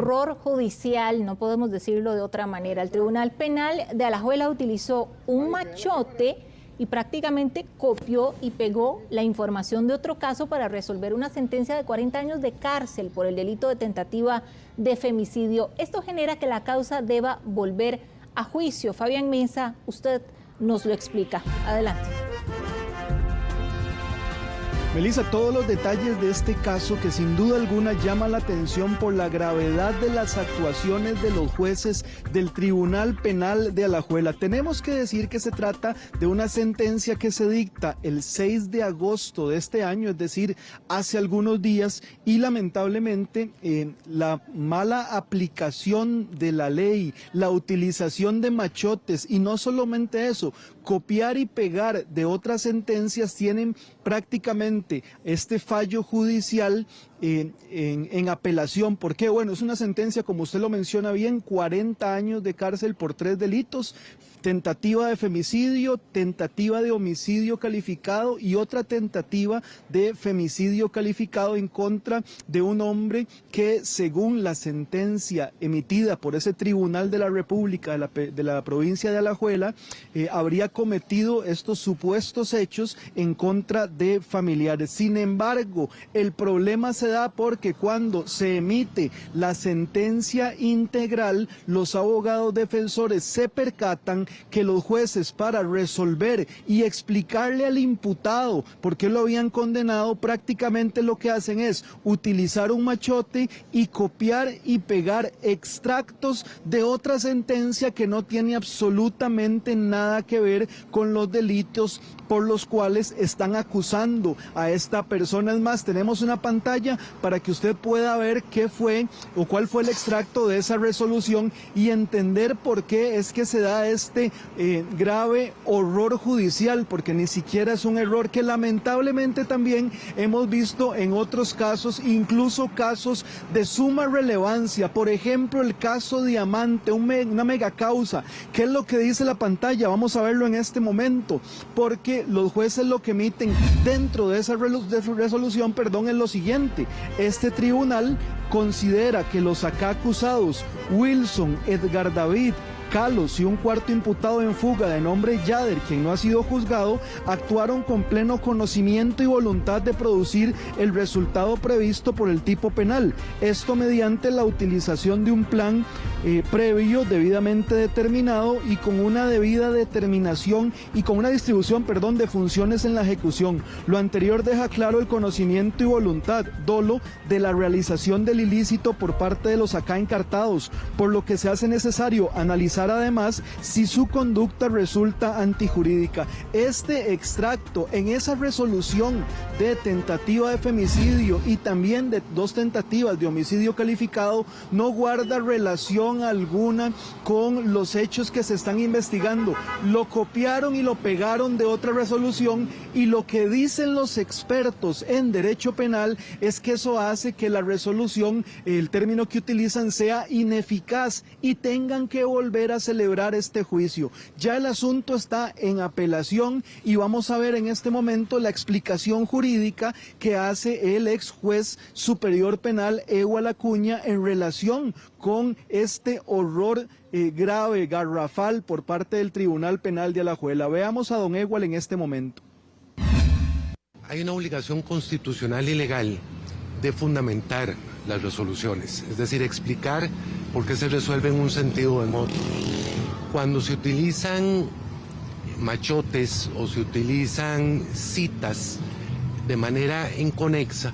horror judicial, no podemos decirlo de otra manera. El Tribunal Penal de Alajuela utilizó un machote y prácticamente copió y pegó la información de otro caso para resolver una sentencia de 40 años de cárcel por el delito de tentativa de femicidio. Esto genera que la causa deba volver a juicio. Fabián Mesa, usted nos lo explica. Adelante. Melissa, todos los detalles de este caso que sin duda alguna llama la atención por la gravedad de las actuaciones de los jueces del Tribunal Penal de Alajuela. Tenemos que decir que se trata de una sentencia que se dicta el 6 de agosto de este año, es decir, hace algunos días, y lamentablemente la mala aplicación de la ley, la utilización de machotes y no solamente eso, copiar y pegar de otras sentencias tienen prácticamente este fallo judicial en apelación. ¿Por qué? Bueno, es una sentencia, como usted lo menciona bien, 40 años de cárcel por 3 delitos, tentativa de femicidio, tentativa de homicidio calificado y otra tentativa de femicidio calificado en contra de un hombre que, según la sentencia emitida por ese Tribunal de la República de la provincia de Alajuela, habría cometido estos supuestos hechos en contra de familiares. Sin embargo, el problema se da porque cuando se emite la sentencia integral, los abogados defensores se percatan que los jueces, para resolver y explicarle al imputado por qué lo habían condenado, prácticamente lo que hacen es utilizar un machote y copiar y pegar extractos de otra sentencia que no tiene absolutamente nada que ver con los delitos por los cuales están acusando a esta persona. Es más, tenemos una pantalla para que usted pueda ver qué fue o cuál fue el extracto de esa resolución y entender por qué es que se da este grave horror judicial, porque ni siquiera es un error que lamentablemente también hemos visto en otros casos, incluso casos de suma relevancia. Por ejemplo, el caso Diamante, una mega causa. ¿Qué es lo que dice la pantalla? Vamos a verlo en este momento, porque los jueces lo que emiten dentro de esa resolución, es lo siguiente: este tribunal considera que los acá acusados Wilson, Edgar David, Carlos y un cuarto imputado en fuga de nombre Yader, quien no ha sido juzgado, actuaron con pleno conocimiento y voluntad de producir el resultado previsto por el tipo penal. Esto mediante la utilización de un plan previo, debidamente determinado y con una debida determinación y con una distribución, de funciones en la ejecución. Lo anterior deja claro el conocimiento y voluntad, dolo, de la realización del ilícito por parte de los acá encartados, por lo que se hace necesario analizar además si su conducta resulta antijurídica. Este extracto en esa resolución de tentativa de femicidio y también de 2 tentativas de homicidio calificado no guarda relación alguna con los hechos que se están investigando. Lo copiaron y lo pegaron de otra resolución, y lo que dicen los expertos en derecho penal es que eso hace que la resolución, el término que utilizan, sea ineficaz y tengan que volver a celebrar este juicio. Ya el asunto está en apelación y vamos a ver en este momento la explicación jurídica que hace el ex juez superior penal Ewald Acuña en relación con este horror grave, garrafal por parte del Tribunal Penal de Alajuela. Veamos a don Ewald en este momento. Hay una obligación constitucional y legal de fundamentar las resoluciones, es decir, explicar por qué se resuelve en un sentido o en otro. Cuando se utilizan machotes o se utilizan citas de manera inconexa,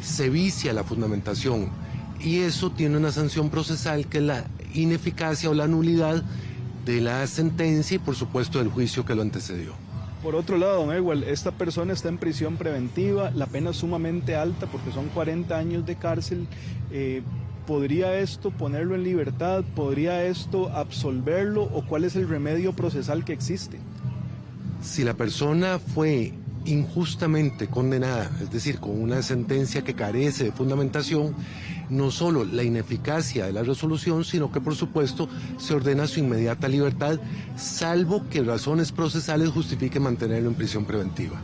se vicia la fundamentación y eso tiene una sanción procesal que es la ineficacia o la nulidad de la sentencia y por supuesto del juicio que lo antecedió. Por otro lado, don Ewald, esta persona está en prisión preventiva, la pena es sumamente alta porque son 40 años de cárcel. ¿Podría esto ponerlo en libertad? ¿Podría esto absolverlo? ¿O cuál es el remedio procesal que existe? Si la persona fue injustamente condenada, es decir, con una sentencia que carece de fundamentación, no solo la ineficacia de la resolución, sino que por supuesto se ordena su inmediata libertad, salvo que razones procesales justifiquen mantenerlo en prisión preventiva.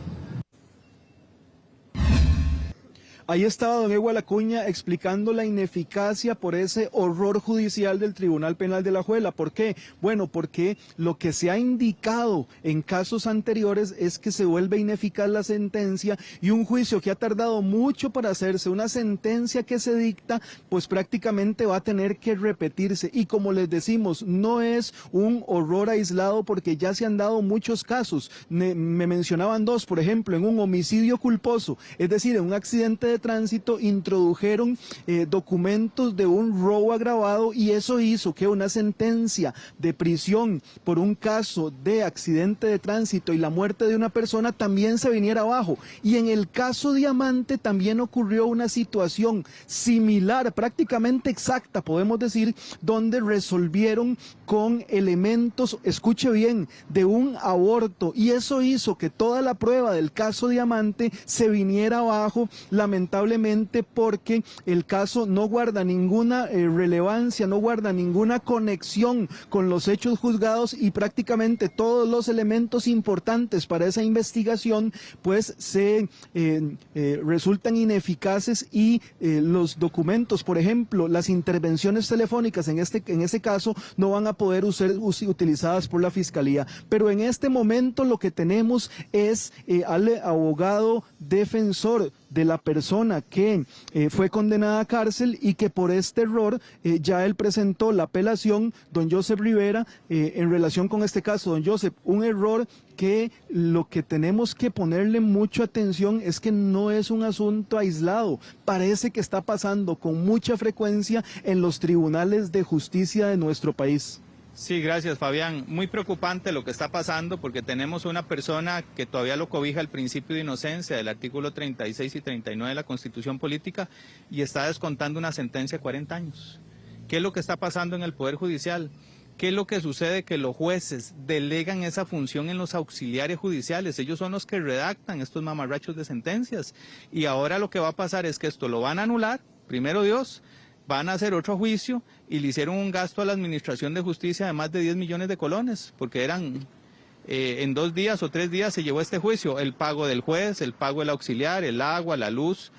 Ahí estaba don Egual Acuña explicando la ineficacia por ese horror judicial del Tribunal Penal de Alajuela. ¿Por qué? Bueno, porque lo que se ha indicado en casos anteriores es que se vuelve ineficaz la sentencia y un juicio que ha tardado mucho para hacerse, una sentencia que se dicta, pues prácticamente va a tener que repetirse. Y como les decimos, no es un horror aislado porque ya se han dado muchos casos. Me mencionaban dos, por ejemplo, en un homicidio culposo, es decir, en un accidente de tránsito introdujeron documentos de un robo agravado y eso hizo que una sentencia de prisión por un caso de accidente de tránsito y la muerte de una persona también se viniera abajo. Y en el caso Diamante también ocurrió una situación similar, prácticamente exacta, podemos decir, donde resolvieron con elementos, escuche bien, de un aborto y eso hizo que toda la prueba del caso Diamante se viniera abajo, lamentablemente, porque el caso no guarda ninguna relevancia, no guarda ninguna conexión con los hechos juzgados y prácticamente todos los elementos importantes para esa investigación pues se resultan ineficaces y los documentos, por ejemplo, las intervenciones telefónicas en ese caso no van a poder ser utilizadas por la Fiscalía. Pero en este momento lo que tenemos es al abogado defensor de la persona que fue condenada a cárcel y que por este error ya él presentó la apelación, don Joseph Rivera, en relación con este caso. Don Joseph, un error que lo que tenemos que ponerle mucha atención es que no es un asunto aislado, parece que está pasando con mucha frecuencia en los tribunales de justicia de nuestro país. Sí, gracias, Fabián. Muy preocupante lo que está pasando porque tenemos una persona que todavía lo cobija el principio de inocencia del artículo 36 y 39 de la Constitución Política y está descontando una sentencia de 40 años. ¿Qué es lo que está pasando en el Poder Judicial? ¿Qué es lo que sucede? Que los jueces delegan esa función en los auxiliares judiciales. Ellos son los que redactan estos mamarrachos de sentencias. Y ahora lo que va a pasar es que esto lo van a anular, primero Dios, van a hacer otro juicio y le hicieron un gasto a la Administración de Justicia de más de 10 millones de colones, porque eran en 2 días o 3 días se llevó este juicio, el pago del juez, el pago del auxiliar, el agua, la luz,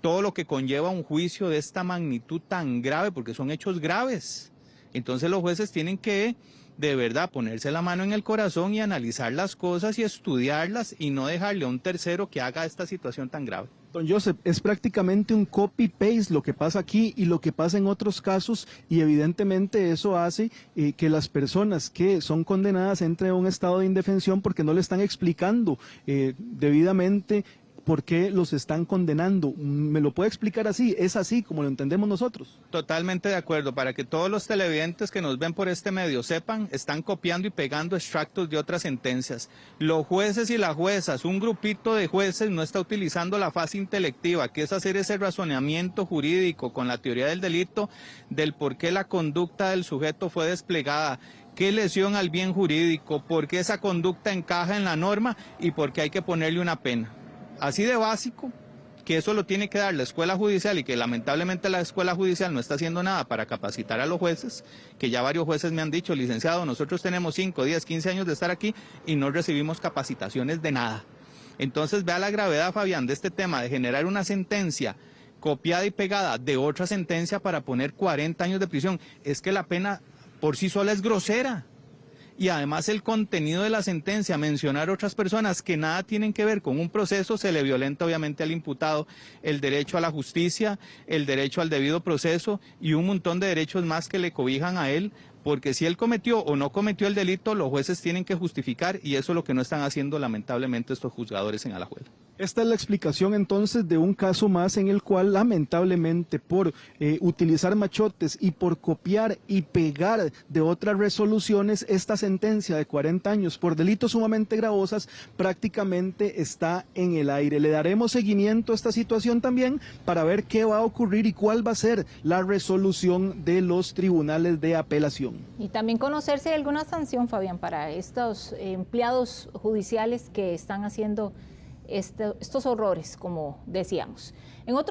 todo lo que conlleva un juicio de esta magnitud tan grave, porque son hechos graves. Entonces los jueces tienen que de verdad ponerse la mano en el corazón y analizar las cosas y estudiarlas y no dejarle a un tercero que haga esta situación tan grave. Don Joseph, es prácticamente un copy-paste lo que pasa aquí y lo que pasa en otros casos y evidentemente eso hace que las personas que son condenadas entren en un estado de indefensión porque no le están explicando debidamente por qué los están condenando. ¿Me lo puede explicar así? ¿Es así como lo entendemos nosotros? Totalmente de acuerdo. Para que todos los televidentes que nos ven por este medio sepan, están copiando y pegando extractos de otras sentencias. Los jueces y las juezas, un grupito de jueces no está utilizando la fase intelectiva, que es hacer ese razonamiento jurídico con la teoría del delito, del por qué la conducta del sujeto fue desplegada, qué lesión al bien jurídico, por qué esa conducta encaja en la norma y por qué hay que ponerle una pena. Así de básico, que eso lo tiene que dar la Escuela Judicial y que lamentablemente la Escuela Judicial no está haciendo nada para capacitar a los jueces, que ya varios jueces me han dicho, licenciado, nosotros tenemos 5, 10, 15 años de estar aquí y no recibimos capacitaciones de nada. Entonces vea la gravedad, Fabián, de este tema de generar una sentencia copiada y pegada de otra sentencia para poner 40 años de prisión. Es que la pena por sí sola es grosera. Y además el contenido de la sentencia, mencionar otras personas que nada tienen que ver con un proceso, se le violenta obviamente al imputado el derecho a la justicia, el derecho al debido proceso y un montón de derechos más que le cobijan a él, porque si él cometió o no cometió el delito, los jueces tienen que justificar y eso es lo que no están haciendo lamentablemente estos juzgadores en Alajuela. Esta es la explicación entonces de un caso más en el cual lamentablemente por utilizar machotes y por copiar y pegar de otras resoluciones, esta sentencia de 40 años por delitos sumamente gravosas prácticamente está en el aire. Le daremos seguimiento a esta situación también para ver qué va a ocurrir y cuál va a ser la resolución de los tribunales de apelación. Y también conocer si hay alguna sanción, Fabián, para estos empleados judiciales que están haciendo estos horrores, como decíamos. En otro